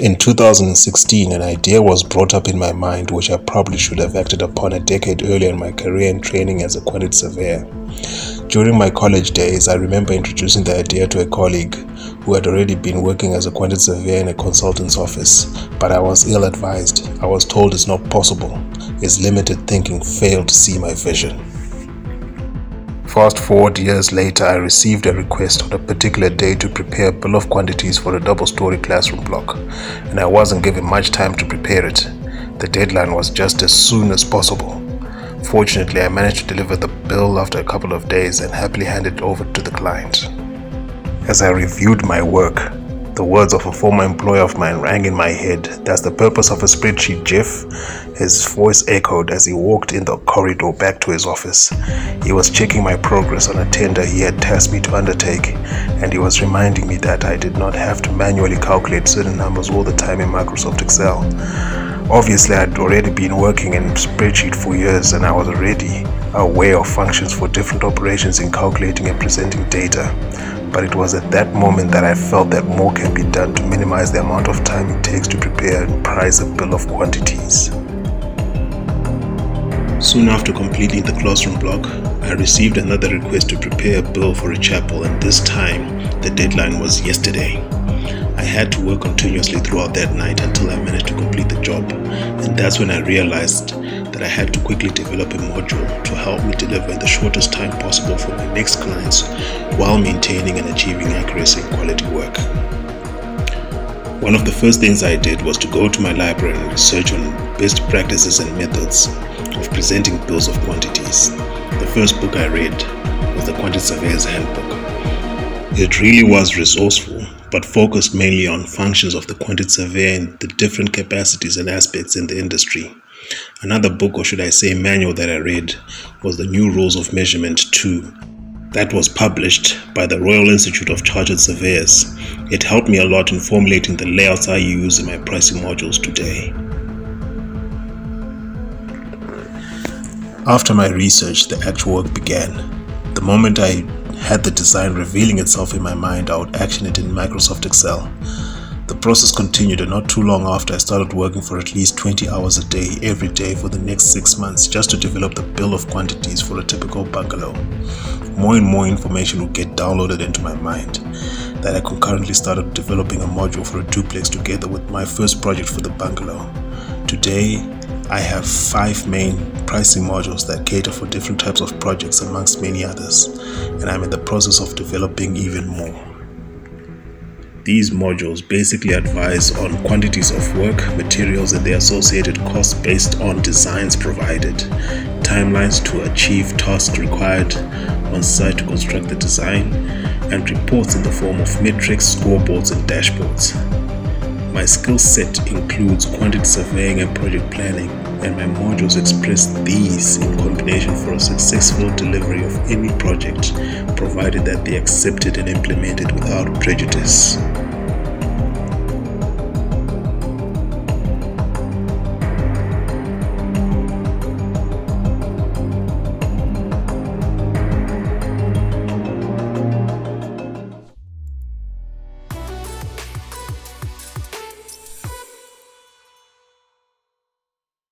In 2016, an idea was brought up in my mind which I probably should have acted upon a decade earlier in my career and training as a quantity surveyor. During my college days, I remember introducing the idea to a colleague who had already been working as a quantity surveyor in a consultant's office, but I was ill-advised. I was told it's not possible. His limited thinking failed to see my vision. Fast forward years later, I received a request on a particular day to prepare a bill of quantities for a double-story classroom block, and I wasn't given much time to prepare it. The deadline was just as soon as possible. Fortunately, I managed to deliver the bill after a couple of days and happily handed it over to the client. As I reviewed my work, the words of a former employer of mine rang in my head. "That's the purpose of a spreadsheet, Jeff." His voice echoed as he walked in the corridor back to his office. He was checking my progress on a tender he had tasked me to undertake, and he was reminding me that I did not have to manually calculate certain numbers all the time in Microsoft Excel. Obviously, I had already been working in spreadsheet for years, and I was already aware of functions for different operations in calculating and presenting data. But it was at that moment that I felt that more can be done to minimize the amount of time it takes to prepare and price a bill of quantities. Soon after completing the classroom block, I received another request to prepare a bill for a chapel, and this time the deadline was yesterday. I had to work continuously throughout that night until I managed to complete the job, and that's when I realized that I had to quickly develop a module to help me deliver in the shortest time possible for my next clients while maintaining and achieving accuracy and quality work. One of the first things I did was to go to my library and research on best practices and methods of presenting bills of quantities. The first book I read was the Quantity Surveyor's Handbook. It really was resourceful, but focused mainly on functions of the quantity surveyor and the different capacities and aspects in the industry. Another book, or should I say manual, that I read was the New Rules of Measurement 2. That was published by the Royal Institute of Chartered Surveyors. It helped me a lot in formulating the layouts I use in my pricing modules today. After my research, the actual work began. The moment I had the design revealing itself in my mind, I would action it in Microsoft Excel. The process continued, and not too long after, I started working for at least 20 hours a day, every day for the next 6 months, just to develop the bill of quantities for a typical bungalow. More and more information would get downloaded into my mind, that I concurrently started developing a module for a duplex together with my first project for the bungalow. Today, I have 5 main pricing modules that cater for different types of projects amongst many others, and I'm in the process of developing even more. These modules basically advise on quantities of work, materials and their associated costs based on designs provided, timelines to achieve tasks required on site to construct the design, and reports in the form of metrics, scoreboards and dashboards. My skill set includes quantity surveying and project planning, and my modules express these in combination for a successful delivery of any project, provided that they are accepted and implemented without prejudice.